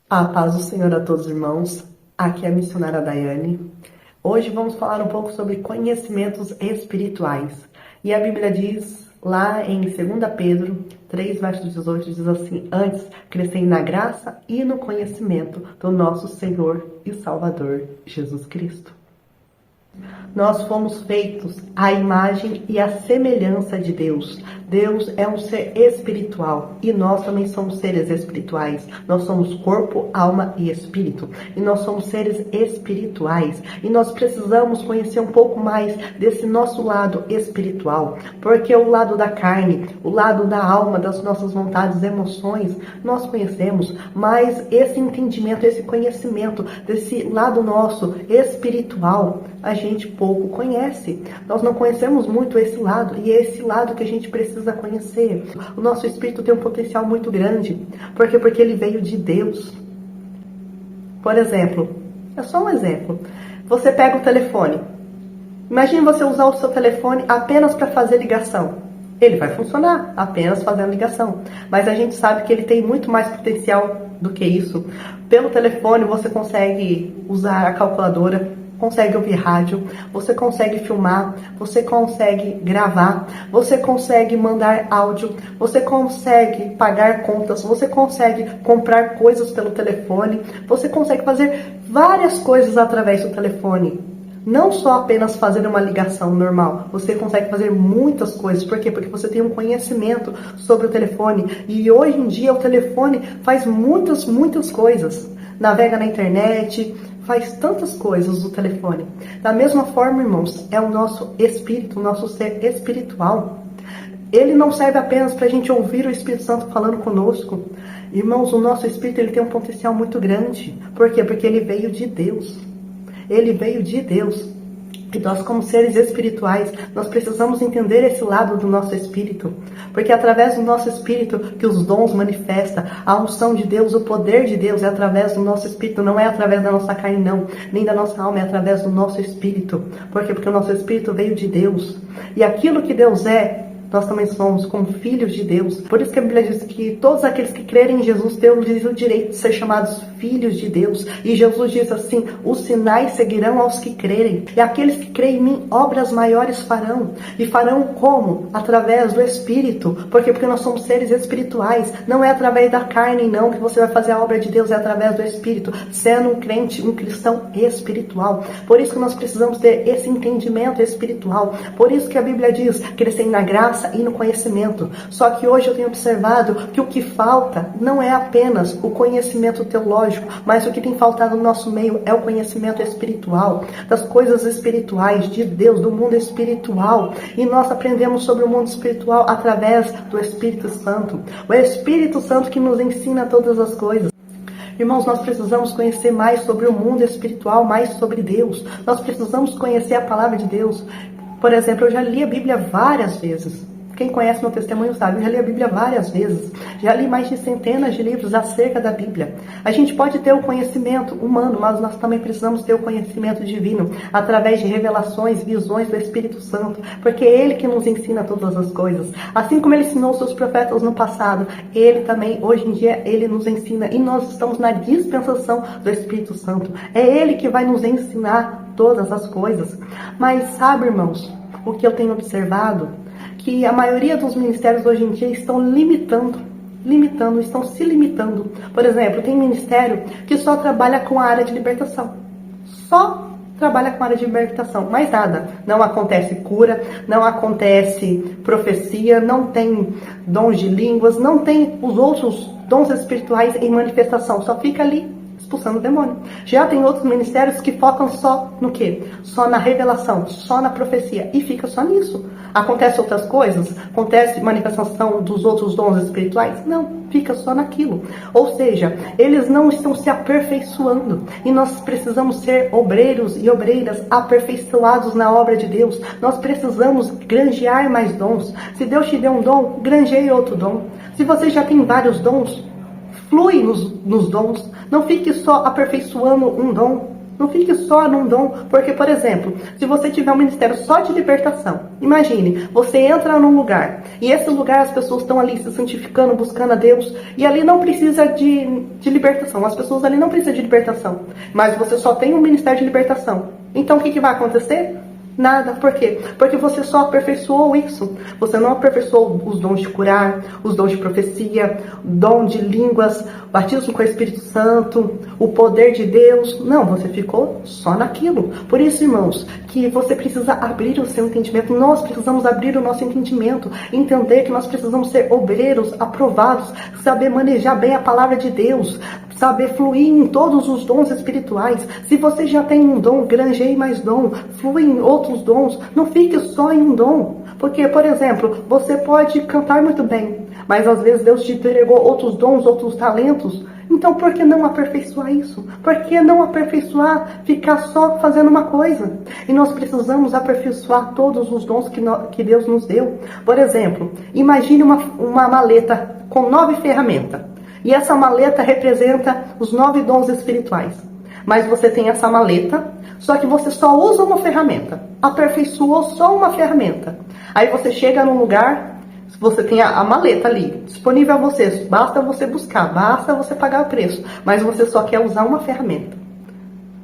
A paz do Senhor a todos os irmãos, aqui é a missionária Daiane. Hoje vamos falar um pouco sobre conhecimentos espirituais. E a Bíblia diz, lá em 2 Pedro 3, verso 18, diz assim: antes, crescei na graça e no conhecimento do nosso Senhor e Salvador Jesus Cristo. Nós fomos feitos à imagem e à semelhança de Deus. Deus é um ser espiritual e nós também somos seres espirituais. Nós somos corpo, alma e espírito. E nós somos seres espirituais. E nós precisamos conhecer um pouco mais desse nosso lado espiritual. Porque o lado da carne, o lado da alma, das nossas vontades, emoções, nós conhecemos. Mas esse entendimento, esse conhecimento desse lado nosso espiritual, a gente pouco conhece. Nós não conhecemos muito esse lado, e é esse lado que a gente precisa conhecer. O nosso espírito tem um potencial muito grande. Por quê? Porque ele veio de Deus. Por exemplo, é só um exemplo. Você pega o telefone. Imagine você usar o seu telefone apenas para fazer ligação. Ele vai funcionar apenas fazendo ligação. Mas a gente sabe que ele tem muito mais potencial do que isso. Pelo telefone você consegue usar a calculadora, consegue ouvir rádio, você consegue filmar, você consegue gravar, você consegue mandar áudio, você consegue pagar contas, você consegue comprar coisas pelo telefone, você consegue fazer várias coisas através do telefone. Não só apenas fazer uma ligação normal, você consegue fazer muitas coisas. Por quê? Porque você tem um conhecimento sobre o telefone. E hoje em dia o telefone faz muitas coisas. Navega na internet, faz tantas coisas do telefone. Da mesma forma, irmãos, é o nosso espírito, o nosso ser espiritual. Ele não serve apenas para a gente ouvir o Espírito Santo falando conosco. Irmãos, o nosso espírito ele tem um potencial muito grande. Por quê? Porque ele veio de Deus. Ele veio de Deus. E nós, como seres espirituais, nós precisamos entender esse lado do nosso espírito. Porque é através do nosso espírito que os dons manifestam. A unção de Deus, o poder de Deus é através do nosso espírito. Não é através da nossa carne, não. Nem da nossa alma, é através do nosso espírito. Por quê? Porque o nosso espírito veio de Deus. E aquilo que Deus é, nós também somos como filhos de Deus. Por isso que a Bíblia diz que todos aqueles que crerem em Jesus têm o direito de ser chamados filhos de Deus. E Jesus diz assim: os sinais seguirão aos que crerem. E aqueles que creem em mim, obras maiores farão. E farão como? Através do Espírito. Por quê? Porque nós somos seres espirituais. Não é através da carne, não, que você vai fazer a obra de Deus. É através do Espírito. Sendo um crente, um cristão espiritual. Por isso que nós precisamos ter esse entendimento espiritual. Por isso que a Bíblia diz: crescer na graça e no conhecimento. Só que hoje eu tenho observado que o que falta não é apenas o conhecimento teológico, mas o que tem faltado no nosso meio é o conhecimento espiritual, das coisas espirituais, de Deus, do mundo espiritual. E nós aprendemos sobre o mundo espiritual através do Espírito Santo. O Espírito Santo que nos ensina todas as coisas. Irmãos, nós precisamos conhecer mais sobre o mundo espiritual, mais sobre Deus. Nós precisamos conhecer a palavra de Deus. Por exemplo, eu já li a Bíblia várias vezes. Quem conhece meu testemunho sabe, eu já li a Bíblia várias vezes. Já li mais de centenas de livros acerca da Bíblia. A gente pode ter o conhecimento humano, mas nós também precisamos ter o conhecimento divino, através de revelações, visões do Espírito Santo, porque é Ele que nos ensina todas as coisas. Assim como Ele ensinou os seus profetas no passado, Ele também, hoje em dia, Ele nos ensina, e nós estamos na dispensação do Espírito Santo. É Ele que vai nos ensinar todas as coisas. Mas sabe, irmãos, o que eu tenho observado? Que a maioria dos ministérios hoje em dia estão estão se limitando. Por exemplo, tem ministério que só trabalha com a área de libertação. Só trabalha com a área de libertação, mais nada. Não acontece cura, não acontece profecia, não tem dons de línguas, não tem os outros dons espirituais em manifestação. Só fica ali expulsando o demônio. Já tem outros ministérios que focam só no quê? Só na revelação, só na profecia. E fica só nisso. Acontece outras coisas? Acontece manifestação dos outros dons espirituais? Não, fica só naquilo. Ou seja, eles não estão se aperfeiçoando. E nós precisamos ser obreiros e obreiras aperfeiçoados na obra de Deus. Nós precisamos granjear mais dons. Se Deus te deu um dom, granjeie outro dom. Se você já tem vários dons, flui nos dons. Não fique só aperfeiçoando um dom. Não fique só num dom, porque, por exemplo, se você tiver um ministério só de libertação, imagine, você entra num lugar, e esse lugar as pessoas estão ali se santificando, buscando a Deus, e ali não precisa de libertação, as pessoas ali não precisam de libertação, mas você só tem um ministério de libertação. Então o que vai acontecer? Nada. Por quê? Porque você só aperfeiçoou isso. Você não aperfeiçoou os dons de curar, os dons de profecia, dom de línguas, batismo com o Espírito Santo, o poder de Deus. Não, você ficou só naquilo. Por isso, irmãos, que você precisa abrir o seu entendimento. Nós precisamos abrir o nosso entendimento. Entender que nós precisamos ser obreiros aprovados, saber manejar bem a palavra de Deus, saber fluir em todos os dons espirituais. Se você já tem um dom, granjeie mais dom, flui em outros dons, não fique só em um dom. Porque, por exemplo, você pode cantar muito bem, mas às vezes Deus te entregou outros dons, outros talentos. Então por que não aperfeiçoar isso? Por que não aperfeiçoar, ficar só fazendo uma coisa? E nós precisamos aperfeiçoar todos os dons que Deus nos deu. Por exemplo, imagine uma maleta com 9 ferramentas. E essa maleta representa os 9 dons espirituais. Mas você tem essa maleta, só que você só usa uma ferramenta. Aperfeiçoou só uma ferramenta. Aí você chega num lugar, você tem a maleta ali, disponível a você. Basta você buscar, basta você pagar o preço. Mas você só quer usar uma ferramenta.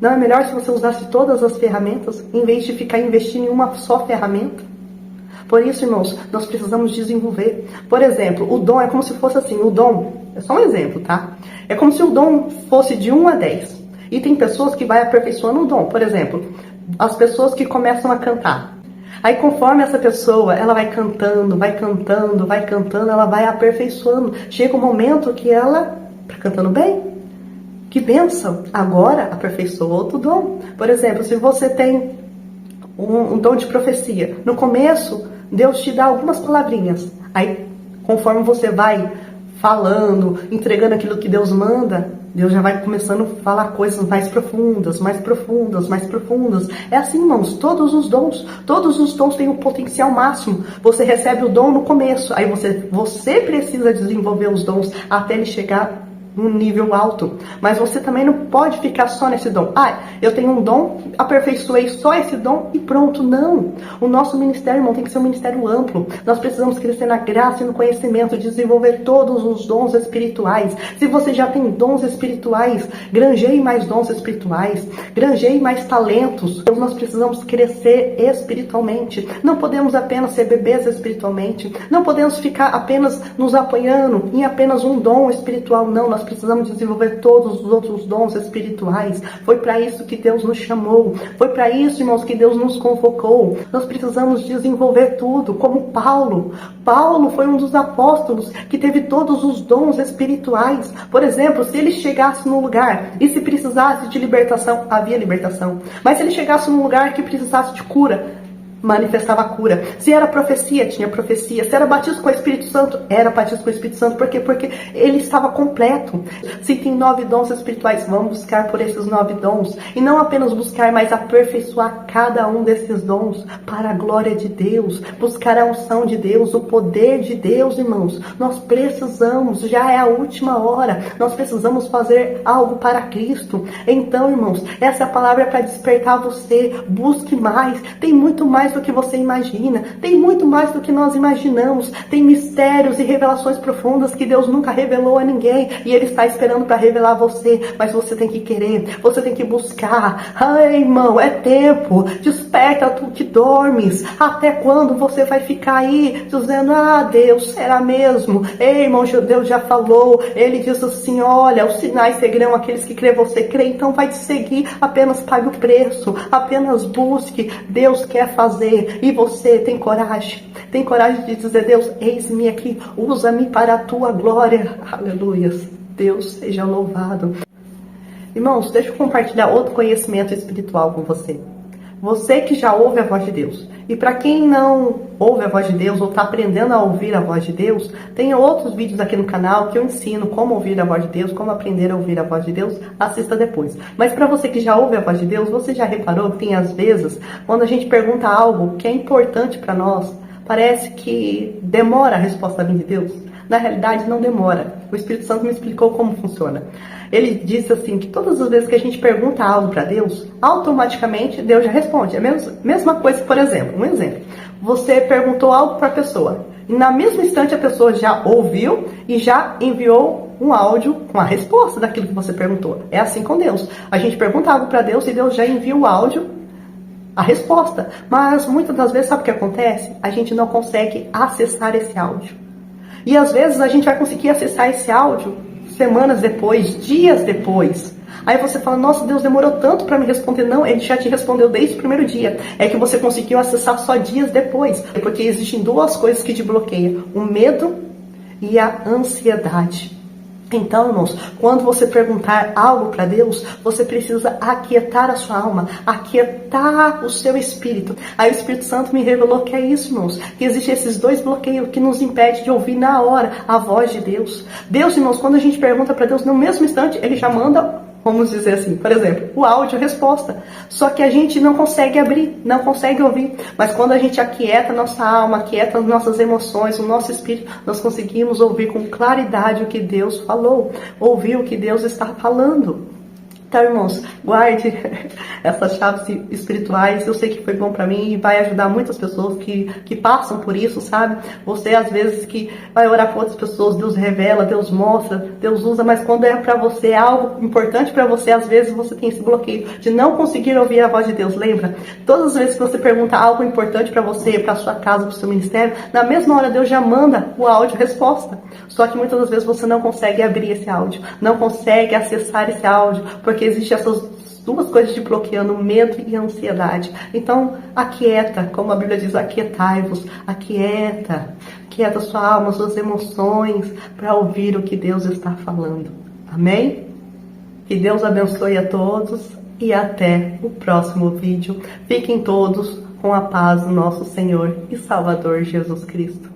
Não é melhor se você usasse todas as ferramentas, em vez de ficar investindo em uma só ferramenta? Por isso, irmãos, nós precisamos desenvolver. Por exemplo, o dom é como se fosse assim, o dom, é só um exemplo, tá? É como se o dom fosse de 1 a 10. E tem pessoas que vai aperfeiçoando o dom. Por exemplo, as pessoas que começam a cantar. Aí conforme essa pessoa, ela vai cantando, vai cantando, vai cantando, ela vai aperfeiçoando. Chega um momento que ela tá cantando bem. Que bênção! Agora aperfeiçoou outro dom. Por exemplo, se você tem um dom de profecia, no começo Deus te dá algumas palavrinhas. Aí, conforme você vai falando, entregando aquilo que Deus manda, Deus já vai começando a falar coisas mais profundas, mais profundas, mais profundas. É assim, irmãos, todos os dons têm um potencial máximo. Você recebe o dom no começo, aí você precisa desenvolver os dons até ele chegar num nível alto. Mas você também não pode ficar só nesse dom. Eu tenho um dom, aperfeiçoei só esse dom e pronto. Não. O nosso ministério, irmão, tem que ser um ministério amplo. Nós precisamos crescer na graça e no conhecimento, desenvolver todos os dons espirituais. Se você já tem dons espirituais, granjeie mais dons espirituais, granjeie mais talentos. Nós precisamos crescer espiritualmente. Não podemos apenas ser bebês espiritualmente. Não podemos ficar apenas nos apoiando em apenas um dom espiritual. Não, nós precisamos desenvolver todos os outros dons espirituais. Foi para isso que Deus nos chamou. Foi para isso, irmãos, que Deus nos convocou. Nós precisamos desenvolver tudo, como Paulo. Paulo foi um dos apóstolos que teve todos os dons espirituais. Por exemplo, se ele chegasse num lugar e se precisasse de libertação, havia libertação. Mas se ele chegasse num lugar que precisasse de cura, manifestava a cura. Se era profecia, tinha profecia. Se era batismo com o Espírito Santo, era batismo com o Espírito Santo. Por quê? Porque ele estava completo. Se tem 9 dons espirituais, vamos buscar por esses 9 dons. E não apenas buscar, mas aperfeiçoar cada um desses dons para a glória de Deus. Buscar a unção de Deus, o poder de Deus, irmãos. Nós precisamos, já é a última hora. Nós precisamos fazer algo para Cristo. Então, irmãos, essa palavra é para despertar você. Busque mais. Tem muito mais do que você imagina, tem muito mais do que nós imaginamos, tem mistérios e revelações profundas que Deus nunca revelou a ninguém, e Ele está esperando para revelar a você, mas você tem que querer, você tem que buscar. Ai, irmão, é tempo, desperta tu que dormes. Até quando você vai ficar aí dizendo, Deus, será mesmo? Ei, irmão, Deus já falou, Ele diz assim, olha, os sinais seguirão aqueles que crê, você crê, então vai te seguir, apenas pague o preço, apenas busque. Deus quer fazer. E você tem coragem de dizer, Deus, eis-me aqui, usa-me para a tua glória. Aleluias, Deus seja louvado. Irmãos, deixa eu compartilhar outro conhecimento espiritual com você. Você que já ouve a voz de Deus. E para quem não ouve a voz de Deus ou está aprendendo a ouvir a voz de Deus, tem outros vídeos aqui no canal que eu ensino como ouvir a voz de Deus, como aprender a ouvir a voz de Deus. Assista depois. Mas para você que já ouve a voz de Deus, você já reparou que tem às vezes, quando a gente pergunta algo que é importante para nós, parece que demora a resposta vir de Deus? Na realidade, não demora. O Espírito Santo me explicou como funciona. Ele disse assim, que todas as vezes que a gente pergunta algo para Deus, automaticamente Deus já responde. É a mesma coisa, por exemplo, um exemplo. Você perguntou algo para a pessoa, e na mesma instante a pessoa já ouviu e já enviou um áudio com a resposta daquilo que você perguntou. É assim com Deus. A gente pergunta algo para Deus e Deus já envia o áudio, a resposta. Mas muitas das vezes, sabe o que acontece? A gente não consegue acessar esse áudio. E às vezes a gente vai conseguir acessar esse áudio semanas depois, dias depois. Aí você fala, nossa, Deus demorou tanto para me responder. Não, Ele já te respondeu desde o primeiro dia. É que você conseguiu acessar só dias depois. Porque existem duas coisas que te bloqueiam: o medo e a ansiedade. Então, irmãos, quando você perguntar algo para Deus, você precisa aquietar a sua alma, aquietar o seu espírito. Aí o Espírito Santo me revelou que é isso, irmãos, que existem esses dois bloqueios que nos impedem de ouvir na hora a voz de Deus. Deus, irmãos, quando a gente pergunta para Deus, no mesmo instante, Ele já manda, vamos dizer assim, por exemplo, o áudio, a resposta. Só que a gente não consegue abrir, não consegue ouvir. Mas quando a gente aquieta a nossa alma, aquieta as nossas emoções, o nosso espírito, nós conseguimos ouvir com claridade o que Deus falou, ouvir o que Deus está falando. Então, irmãos, guarde essas chaves espirituais. Eu sei que foi bom para mim e vai ajudar muitas pessoas que passam por isso, sabe? Você, às vezes, que vai orar para outras pessoas, Deus revela, Deus mostra, Deus usa, mas quando é para você algo importante para você, às vezes você tem esse bloqueio de não conseguir ouvir a voz de Deus. Lembra? Todas as vezes que você pergunta algo importante para você, para sua casa, para o seu ministério, na mesma hora Deus já manda o áudio resposta. Só que muitas das vezes você não consegue abrir esse áudio, não consegue acessar esse áudio, porque existem essas duas coisas te bloqueando, medo e ansiedade. Então, aquieta, como a Bíblia diz, aquietai-vos, aquieta sua alma, suas emoções, para ouvir o que Deus está falando. Amém? Que Deus abençoe a todos e até o próximo vídeo. Fiquem todos com a paz do nosso Senhor e Salvador Jesus Cristo.